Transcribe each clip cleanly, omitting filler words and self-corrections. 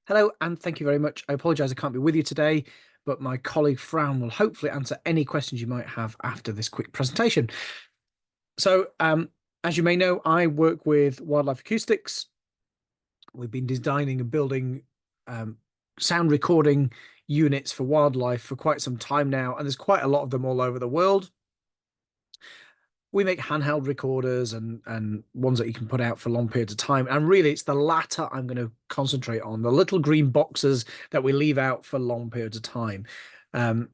Hello, and thank you very much. I apologize I can't be with you today, but my colleague Fran will hopefully answer any questions you might have after this quick presentation. So, as you may know, I work with Wildlife Acoustics. We've been designing and building sound recording units for wildlife for quite some time now, and there's quite a lot of them all over the world. We make handheld recorders and ones that you can put out for long periods of time. And really, it's the latter I'm going to concentrate on, the little green boxes that we leave out for long periods of time. And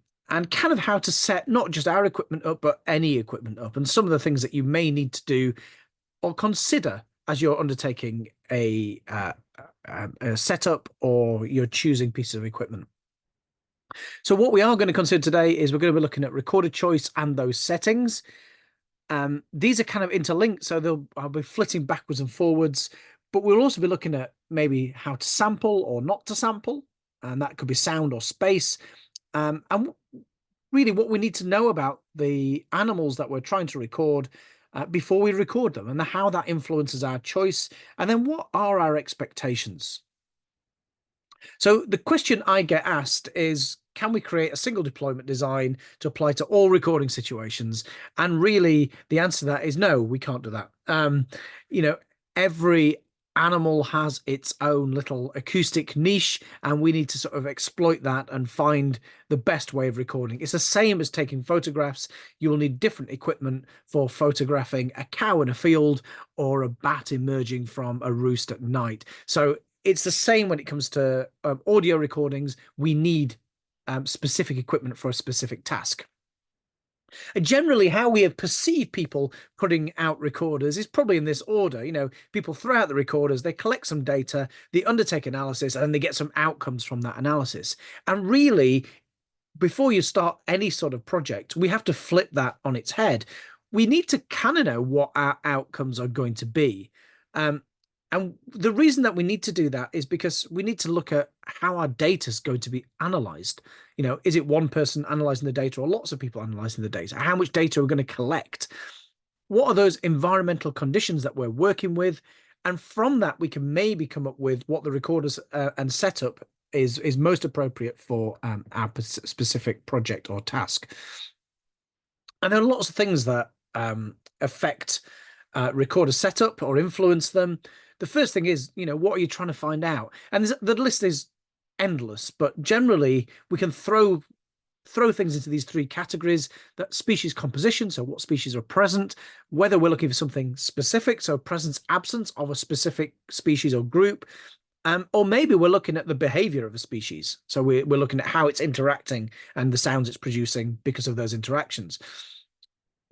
kind of how to set not just our equipment up, but any equipment up, and some of the things that you may need to do or consider as you're undertaking a setup or you're choosing pieces of equipment. So what we are going to consider today is we're going to be looking at recorder choice and those settings. These are kind of interlinked, so I'll be flitting backwards and forwards, but we'll also be looking at maybe how to sample or not to sample, and that could be sound or space. And really what we need to know about the animals that we're trying to record before we record them, and how that influences our choice, and then what are our expectations. So the question I get asked is, can we create a single deployment design to apply to all recording situations? And really, the answer to that is no, we can't do that. Every animal has its own little acoustic niche, and we need to sort of exploit that and find the best way of recording. It's the same as taking photographs. You will need different equipment for photographing a cow in a field or a bat emerging from a roost at night. So it's the same when it comes to audio recordings. We need specific equipment for a specific task. And generally, how we have perceived people putting out recorders is probably in this order. People throw out the recorders, they collect some data, they undertake analysis, and then they get some outcomes from that analysis. And really, before you start any sort of project, we have to flip that on its head. We need to kind of know what our outcomes are going to be. And the reason that we need to do that is because we need to look at how our data is going to be analyzed. Is it one person analyzing the data or lots of people analyzing the data? How much data are we going to collect? What are those environmental conditions that we're working with? And from that, we can maybe come up with what the recorders and setup is most appropriate for our specific project or task. And there are lots of things that affect recorder setup or influence them. The first thing is, what are you trying to find out? And the list is endless, but generally we can throw things into these three categories: that species composition, so what species are present, whether we're looking for something specific, so presence, absence of a specific species or group, or maybe we're looking at the behavior of a species. So we're looking at how it's interacting and the sounds it's producing because of those interactions.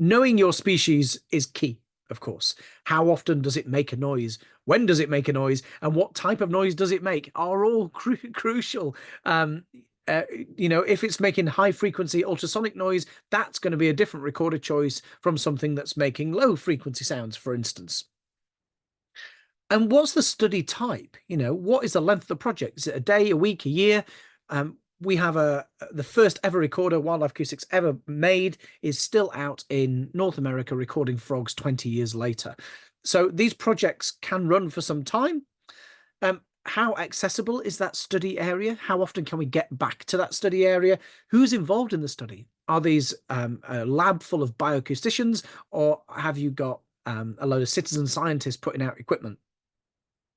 Knowing your species is key. Of course, how often does it make a noise? When does it make a noise? And what type of noise does it make are all crucial. If it's making high frequency ultrasonic noise, that's going to be a different recorder choice from something that's making low frequency sounds, for instance. And what's the study type? What is the length of the project? Is it a day, a week, a year? We have the first ever recorder Wildlife Acoustics ever made is still out in North America recording frogs 20 years later. So these projects can run for some time. How accessible is that study area? How often can we get back to that study area? Who's involved in the study? Are these a lab full of bioacousticians, or have you got a load of citizen scientists putting out equipment?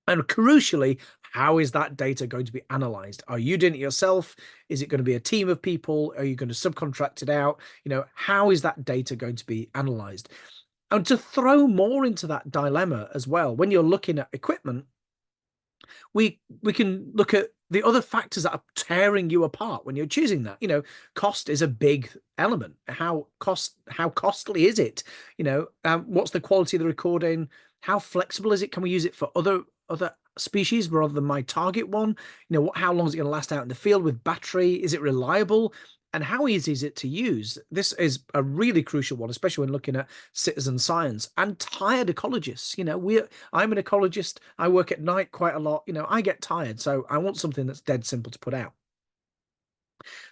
And crucially, how is that data going to be analyzed? Are you doing it yourself? Is it going to be a team of people? Are you going to subcontract it out? How is that data going to be analyzed? And to throw more into that dilemma as well, when you're looking at equipment, we can look at the other factors that are tearing you apart when you're choosing that. Cost is a big element. How costly is it? What's the quality of the recording? How flexible is it? Can we use it for other species rather than my target one? How long is it going to last out in the field with battery? Is it reliable? And how easy is it to use? This is a really crucial one, especially when looking at citizen science and tired ecologists. I'm an ecologist. I work at night quite a lot. I get tired, so I want something that's dead simple to put out.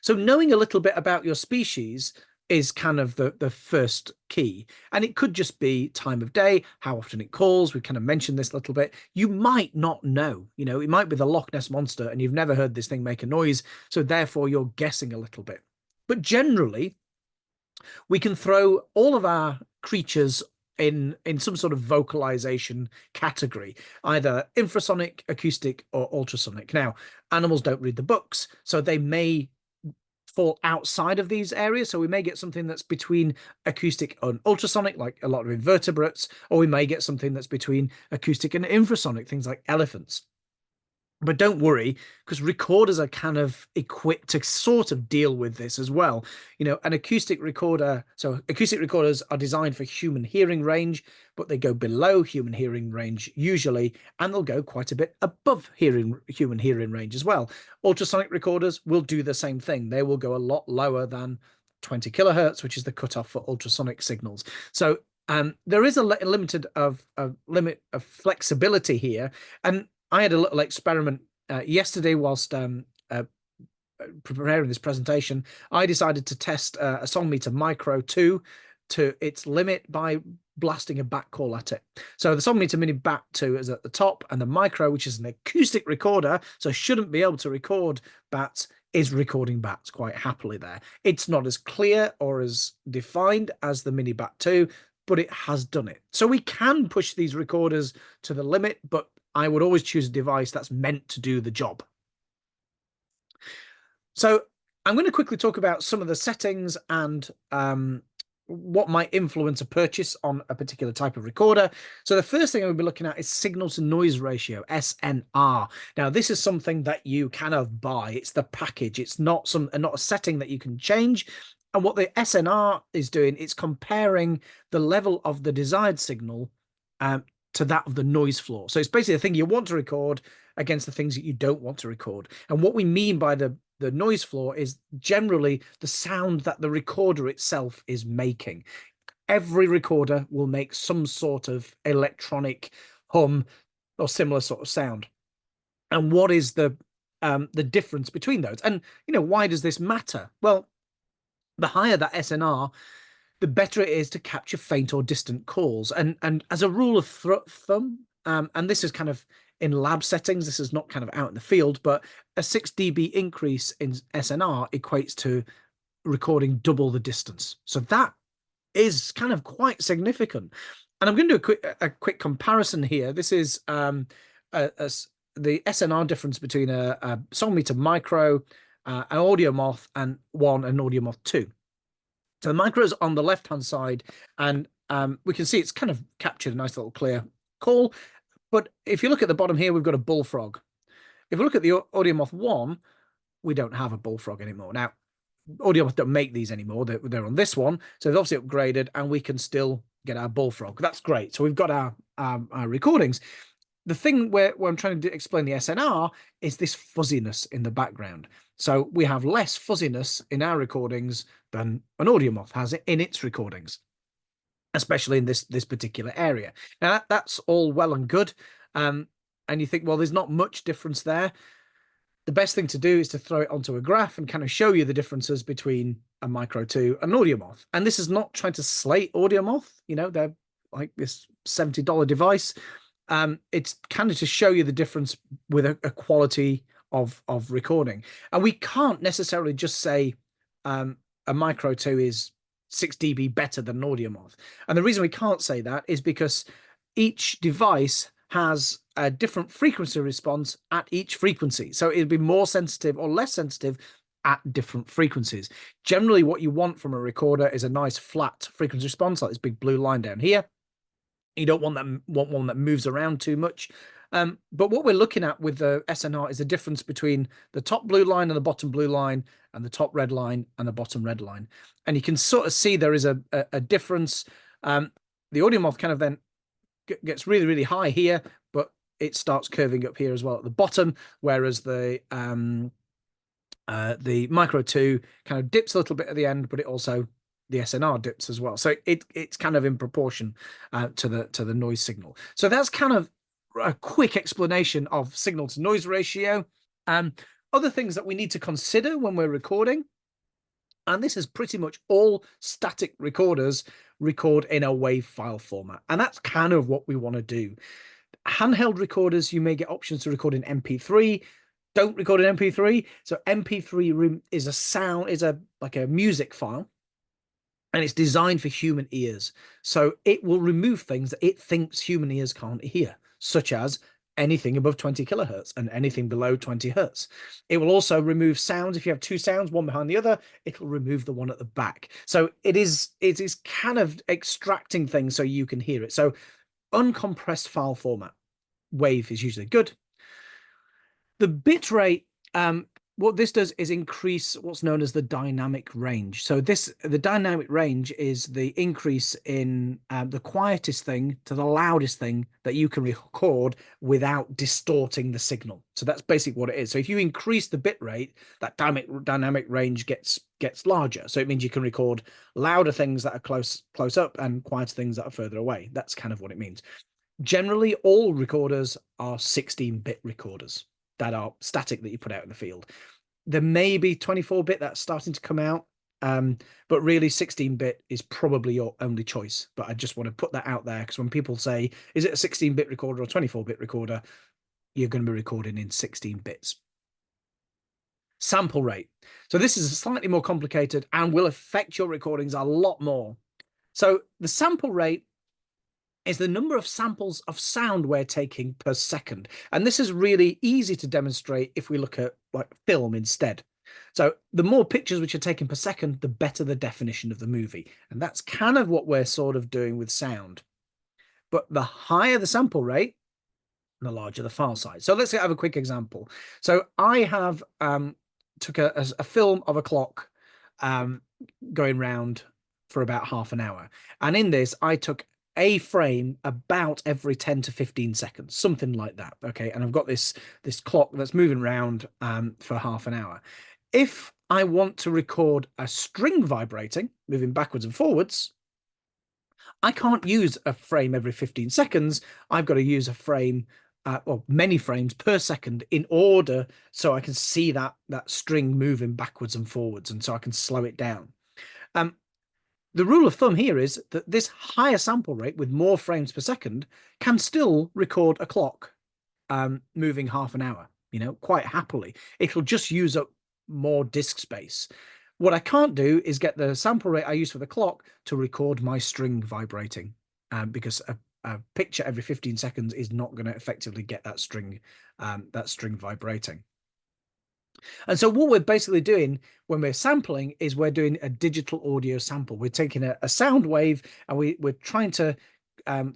So knowing a little bit about your species is kind of the first key. And it could just be time of day, how often it calls. We kind of mentioned this a little bit. You might not know, it might be the Loch Ness Monster and you've never heard this thing make a noise. So therefore you're guessing a little bit. But generally, we can throw all of our creatures in some sort of vocalization category, either infrasonic, acoustic, or ultrasonic. Now, animals don't read the books, so they may fall outside of these areas. So we may get something that's between acoustic and ultrasonic, like a lot of invertebrates, or we may get something that's between acoustic and infrasonic, things like elephants. But don't worry, because recorders are kind of equipped to sort of deal with this as well. An acoustic recorder, so acoustic recorders are designed for human hearing range, but they go below human hearing range usually, and they'll go quite a bit above human hearing range as well. Ultrasonic recorders will do the same thing. They will go a lot lower than 20 kilohertz, which is the cutoff for ultrasonic signals. So there is a limit of flexibility here. And I had a little experiment yesterday whilst preparing this presentation. I decided to test a song meter Micro 2 to its limit by blasting a bat call at it. So the song meter Mini Bat 2 is at the top, and the Micro, which is an acoustic recorder, so shouldn't be able to record bats, is recording bats quite happily there. It's not as clear or as defined as the Mini Bat 2, but it has done it. So we can push these recorders to the limit, but I would always choose a device that's meant to do the job. So I'm going to quickly talk about some of the settings and what might influence a purchase on a particular type of recorder. So the first thing I'm going to be looking at is signal to noise ratio, SNR. Now, this is something that you kind of buy. It's the package. It's not a setting that you can change. And what the SNR is doing, it's comparing the level of the desired signal to that of the noise floor. So it's basically the thing you want to record against the things that you don't want to record. And what we mean by the noise floor is generally the sound that the recorder itself is making. Every recorder will make some sort of electronic hum or similar sort of sound. And what is the difference between those? And, why does this matter? Well, the higher that SNR, the better it is to capture faint or distant calls. And as a rule of thumb, and this is kind of in lab settings, this is not kind of out in the field, but a 6 dB increase in SNR equates to recording double the distance. So that is kind of quite significant. And I'm going to do a quick comparison here. This is the SNR difference between a song meter Micro, an Audio Moth, and an Audio Moth 2. So the Micro is on the left-hand side, and we can see it's kind of captured a nice little clear call. But if you look at the bottom here, we've got a bullfrog. If we look at the Audio Moth 1, we don't have a bullfrog anymore. Now, Audio Moth don't make these anymore. They're on this one. So they've obviously upgraded, and we can still get our bullfrog. That's great. So we've got our recordings. The thing where I'm trying to explain the SNR is this fuzziness in the background. So we have less fuzziness in our recordings than an Audio Moth has in its recordings, especially in this particular area. Now, that's all well and good. And you think, well, there's not much difference there. The best thing to do is to throw it onto a graph and kind of show you the differences between a Micro 2 and an Audio Moth. And this is not trying to slate Audio Moth. They're like this $70 device. It's kind of to show you the difference with a quality of recording. And we can't necessarily just say a Micro 2 is 6 dB better than an Audio Moth. And the reason we can't say that is because each device has a different frequency response at each frequency. So it'll be more sensitive or less sensitive at different frequencies. Generally, what you want from a recorder is a nice flat frequency response, like this big blue line down here. You don't want one that moves around too much. But what we're looking at with the SNR is the difference between the top blue line and the bottom blue line, and the top red line and the bottom red line. And you can sort of see there is a difference. The Audio Moth kind of then gets really, really high here, but it starts curving up here as well at the bottom, whereas the Micro 2 kind of dips a little bit at the end, but it also, the SNR dips as well. So it's kind of in proportion to the noise signal. So that's kind of a quick explanation of signal to noise ratio. Other things that we need to consider when we're recording And this is pretty much all static recorders record in a WAV file format. And that's kind of what we want to do. Handheld recorders, you may get options to record in MP3. Don't record in MP3. So MP3 is a sound, is a like a music file, and it's designed for human ears. So it will remove things that it thinks human ears can't hear, such as anything above 20 kilohertz and anything below 20 hertz. It will also remove sounds. If you have two sounds, one behind the other, it'll remove the one at the back. So it is kind of extracting things so you can hear it. So uncompressed file format, WAV is usually good. The bit rate, what this does is increase what's known as the dynamic range. So the dynamic range is the increase in the quietest thing to the loudest thing that you can record without distorting the signal. So that's basically what it is. So if you increase the bit rate, that dynamic range gets larger. So it means you can record louder things that are close up and quieter things that are further away. That's kind of what it means. Generally, all recorders are 16-bit recorders that are static that you put out in the field. There may be 24-bit that's starting to come out, but really 16-bit is probably your only choice. But I just want to put that out there because when people say, is it a 16-bit recorder or 24-bit recorder, you're going to be recording in 16 bits. Sample rate. So this is slightly more complicated and will affect your recordings a lot more. So the sample rate is the number of samples of sound we're taking per second. And this is really easy to demonstrate if we look at like film instead. So the more pictures which are taken per second, the better the definition of the movie. And that's kind of what we're sort of doing with sound. But the higher the sample rate, the larger the file size. So let's have a quick example. So I have took a film of a clock going round for about half an hour. And in this, I took a frame about every 10 to 15 seconds, something like that. Okay. And I've got this clock that's moving around for half an hour. If I want to record a string vibrating, moving backwards and forwards, I can't use a frame every 15 seconds. I've got to use a frame or many frames per second in order so I can see that string moving backwards and forwards, and so I can slow it down. The rule of thumb here is that this higher sample rate with more frames per second can still record a clock moving half an hour, quite happily. It'll just use up more disk space. What I can't do is get the sample rate I use for the clock to record my string vibrating because a picture every 15 seconds is not going to effectively get that string vibrating. And so what we're basically doing when we're sampling is we're doing a digital audio sample. We're taking a sound wave and we're trying to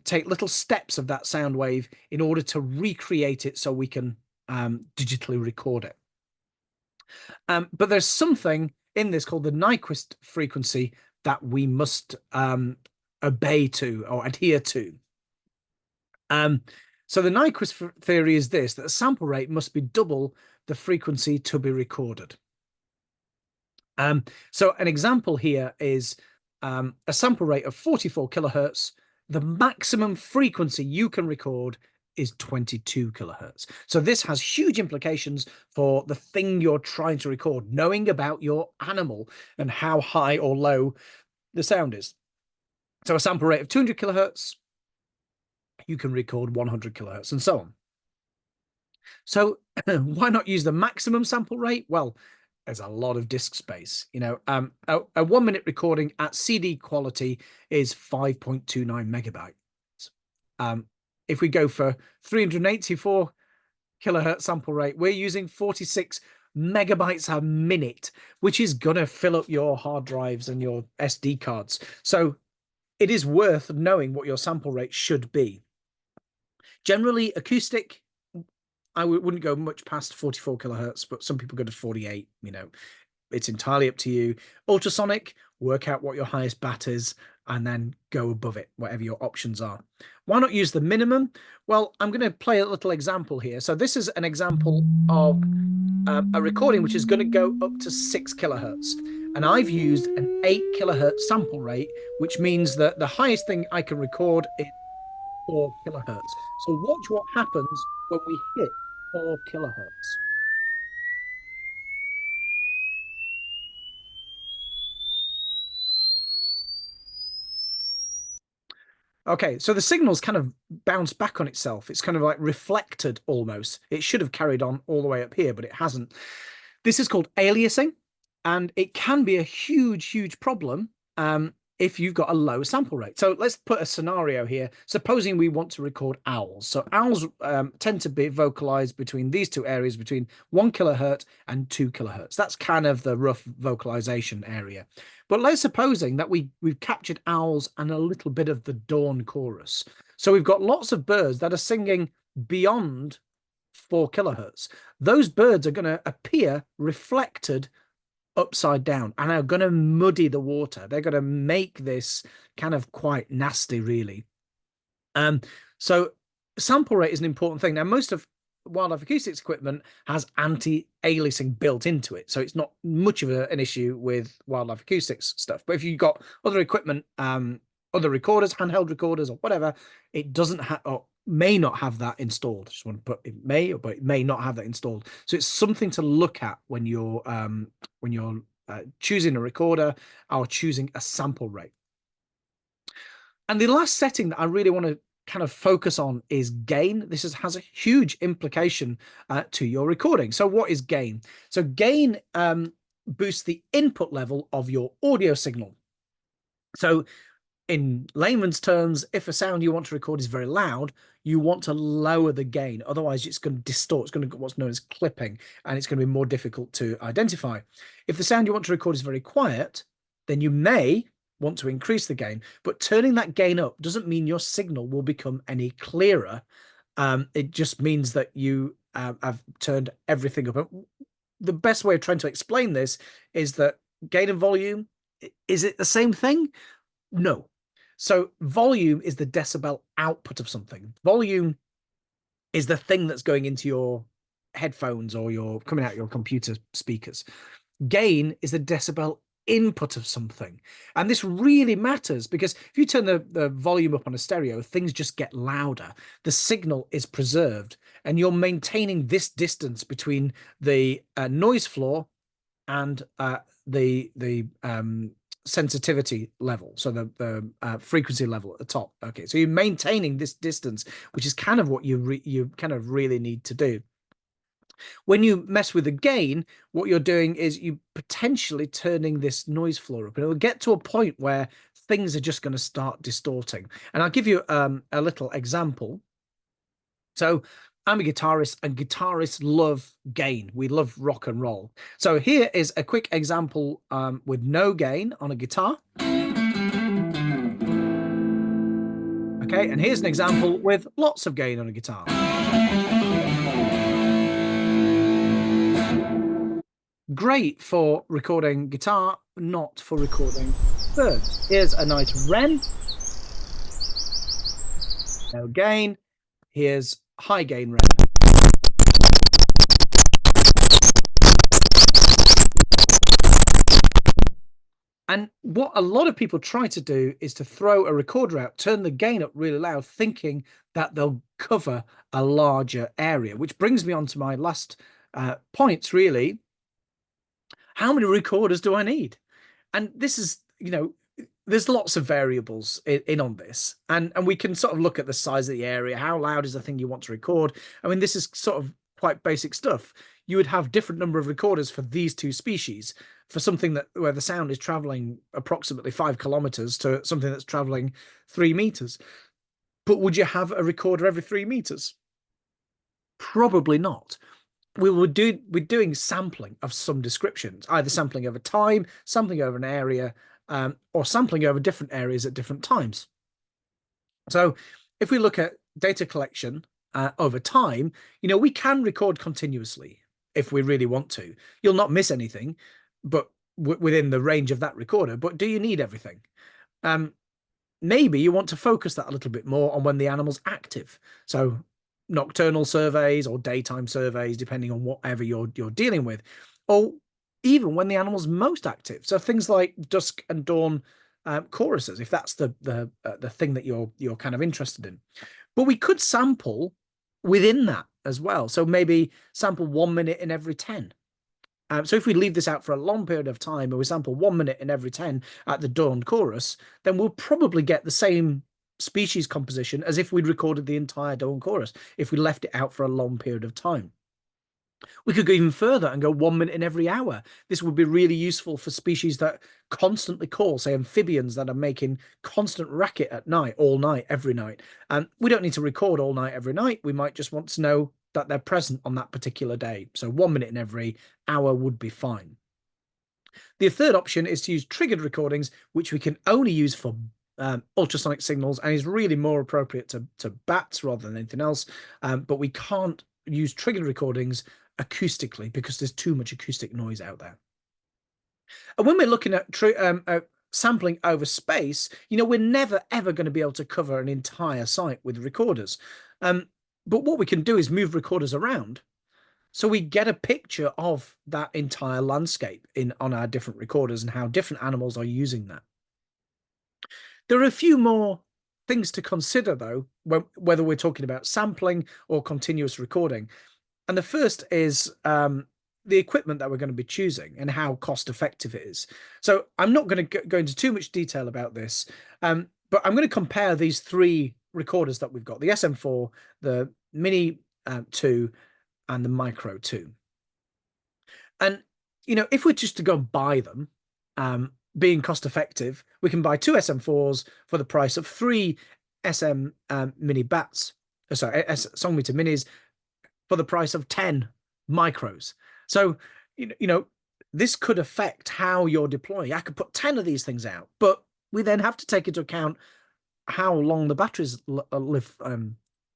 take little steps of that sound wave in order to recreate it so we can digitally record it. But there's something in this called the Nyquist frequency that we must obey to or adhere to. So the Nyquist theory is this, that the sample rate must be double the frequency to be recorded. So an example here is a sample rate of 44 kilohertz. The maximum frequency you can record is 22 kilohertz. So this has huge implications for the thing you're trying to record, knowing about your animal and how high or low the sound is. So a sample rate of 200 kilohertz, you can record 100 kilohertz and so on. So why not use the maximum sample rate? Well, there's a lot of disk space. A 1 minute recording at CD quality is 5.29 megabytes. If we go for 384 kilohertz sample rate, we're using 46 megabytes a minute, which is going to fill up your hard drives and your SD cards. So it is worth knowing what your sample rate should be. Generally, acoustic, I wouldn't go much past 44 kilohertz, but some people go to 48. It's entirely up to you. Ultrasonic, work out what your highest bat is and then go above it, whatever your options are. Why not use the minimum? Well, I'm going to play a little example here. So this is an example of a recording which is going to go up to 6 kilohertz. And I've used an 8 kilohertz sample rate, which means that the highest thing I can record is 4 kilohertz. So watch what happens when we hit 4 kilohertz. Okay, so the signal's kind of bounced back on itself. It's kind of like reflected almost. It should have carried on all the way up here, but it hasn't. This is called aliasing, and it can be a huge, huge problem if you've got a low sample rate. So let's put a scenario here. Supposing we want to record owls. So owls tend to be vocalized between these two areas, between 1 kilohertz and 2 kilohertz. That's kind of the rough vocalization area. But let's supposing that we've captured owls and a little bit of the dawn chorus. So we've got lots of birds that are singing beyond 4 kilohertz. Those birds are going to appear reflected upside down and are going to muddy the water. They're going to make this kind of quite nasty, really. So sample rate is an important thing. Now, most of wildlife acoustics equipment has anti-aliasing built into it, so it's not much of an issue with wildlife acoustics stuff. But if you've got other equipment, other recorders, handheld recorders or whatever, it doesn't have or may not have that installed. I just want to put it may, but it may not have that installed. So it's something to look at when you're choosing a recorder or choosing a sample rate. And the last setting that I really want to kind of focus on is gain. This has a huge implication to your recording. So what is gain? So gain boosts the input level of your audio signal. So in layman's terms, if a sound you want to record is very loud, you want to lower the gain. Otherwise, it's going to distort. It's going to what's known as clipping, and it's going to be more difficult to identify. If the sound you want to record is very quiet, then you may want to increase the gain, but turning that gain up doesn't mean your signal will become any clearer. It just means that you have turned everything up. The best way of trying to explain this is that gain and volume, is it the same thing? No. So volume is the decibel output of something. Volume is the thing that's going into your headphones or your coming out your computer speakers. Gain is the decibel input of something. And this really matters because if you turn the volume up on a stereo, things just get louder. The signal is preserved and you're maintaining this distance between the noise floor and the sensitivity level, so the frequency level at the top. Okay, so you're maintaining this distance, which is kind of what you kind of really need to do. When you mess with the gain, what you're doing is you potentially turning this noise floor up, and it will get to a point where things are just going to start distorting. And I'll give you a little example. So I'm a guitarist, and guitarists love gain. We love rock and roll. So here is a quick example with no gain on a guitar. Okay, and here's an example with lots of gain on a guitar. Great for recording guitar, not for recording birds. Here's a nice wren. No gain. Here's high gain wren. And what a lot of people try to do is to throw a recorder out, turn the gain up really loud, thinking that they'll cover a larger area, which brings me on to my last points, really. How many recorders do I need? And this is, there's lots of variables in on this. And we can sort of look at the size of the area. How loud is the thing you want to record? I mean, this is sort of quite basic stuff. You would have different number of recorders for these two species, for something where the sound is traveling approximately 5 kilometers to something that's traveling 3 meters. But would you have a recorder every 3 meters? Probably not. We're doing sampling of some descriptions, either sampling over time, sampling over an area, or sampling over different areas at different times. So if we look at data collection over time, we can record continuously if we really want to. You'll not miss anything, but within the range of that recorder. But do you need everything? Maybe you want to focus that a little bit more on when the animal's active. So nocturnal surveys or daytime surveys, depending on whatever you're dealing with, or even when the animal's most active. So things like dusk and dawn choruses, if that's the thing that you're kind of interested in. But we could sample within that as well. So maybe sample 1 minute in every 10. So if we leave this out for a long period of time, and we sample 1 minute in every 10 at the dawn chorus, then we'll probably get the same species composition as if we'd recorded the entire dawn chorus, if we left it out for a long period of time. We could go even further and go 1 minute in every hour. This would be really useful for species that constantly call, say amphibians that are making constant racket at night, all night, every night. And we don't need to record all night, every night. We might just want to know that they're present on that particular day. So 1 minute in every hour would be fine. The third option is to use triggered recordings, which we can only use for ultrasonic signals and is really more appropriate to bats rather than anything else. But we can't use triggered recordings acoustically because there's too much acoustic noise out there. And when we're looking at sampling over space, we're never ever going to be able to cover an entire site with recorders. But what we can do is move recorders around, so we get a picture of that entire landscape on our different recorders and how different animals are using that. There are a few more things to consider, though, whether we're talking about sampling or continuous recording. And the first is the equipment that we're going to be choosing and how cost effective it is. So I'm not going to go into too much detail about this, but I'm going to compare these three recorders that we've got: the SM4, the Mini 2, and the Micro 2. And, if we're just to go and buy them, being cost effective, we can buy 2 SM4s for the price of 3 SM Mini Bats, Song Meter Minis, for the price of 10 Micros. So, this could affect how you're deploying. I could put 10 of these things out, but we then have to take into account how long the batteries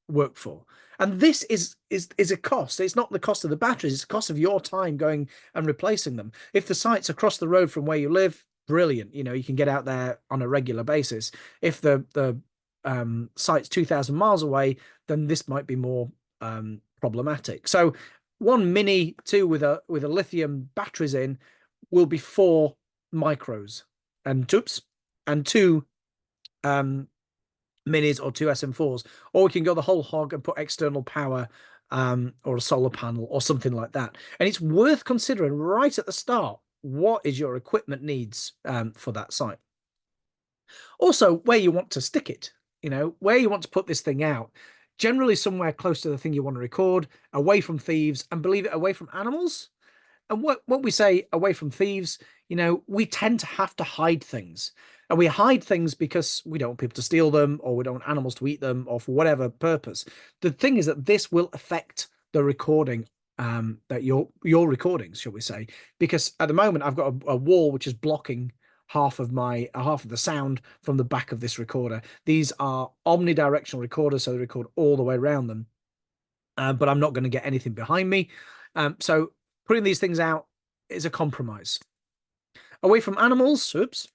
work for. And this is a cost. It's not the cost of the batteries, it's the cost of your time going and replacing them. If the site's across the road from where you live, brilliant. You can get out there on a regular basis. If the site's 2,000 miles away, then this might be more problematic. So 1 Mini 2 with a lithium batteries in will be 4 Micros and 2 Minis or 2 SM4s, or we can go the whole hog and put external power or a solar panel or something like that. And it's worth considering right at the start, what is your equipment needs for that site. Also, where you want to stick it, where you want to put this thing out. Generally somewhere close to the thing you want to record, away from thieves, and believe it, away from animals. And what we say away from thieves, we tend to have to hide things. And we hide things because we don't want people to steal them, or we don't want animals to eat them, or for whatever purpose. The thing is that this will affect the recording, that your recordings, shall we say, because at the moment I've got a wall which is blocking half of the sound from the back of this recorder. These are omnidirectional recorders, so they record all the way around them. But I'm not going to get anything behind me. So putting these things out is a compromise. Away from animals, oops.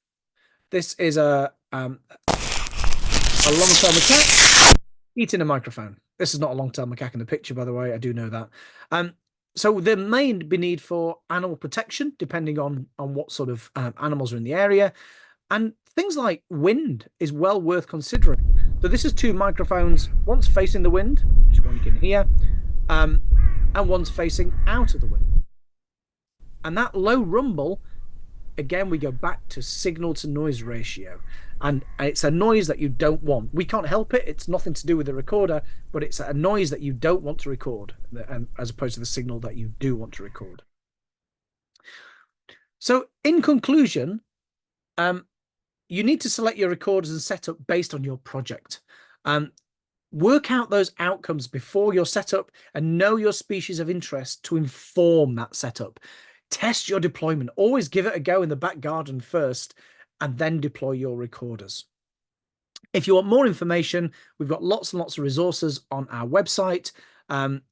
This is a long-tail macaque eating a microphone. This is not a long-tail macaque in the picture, by the way. I do know that. So there may be need for animal protection, depending on what sort of animals are in the area. And things like wind is well worth considering. So this is 2 microphones, one's facing the wind, which one you can hear, and one's facing out of the wind. And that low rumble, again, we go back to signal to noise ratio. And it's a noise that you don't want. We can't help it. It's nothing to do with the recorder, but it's a noise that you don't want to record, as opposed to the signal that you do want to record. So in conclusion, you need to select your recorders and setup based on your project. Work out those outcomes before your setup and know your species of interest to inform that setup. Test your deployment. Always give it a go in the back garden first, and then deploy your recorders. If you want more information, we've got lots and lots of resources on our website.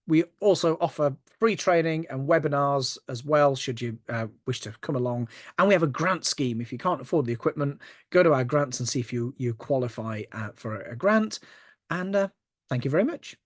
We also offer free training and webinars as well, should you wish to come along. And we have a grant scheme. If you can't afford the equipment, go to our grants and see if you qualify for a grant. And thank you very much.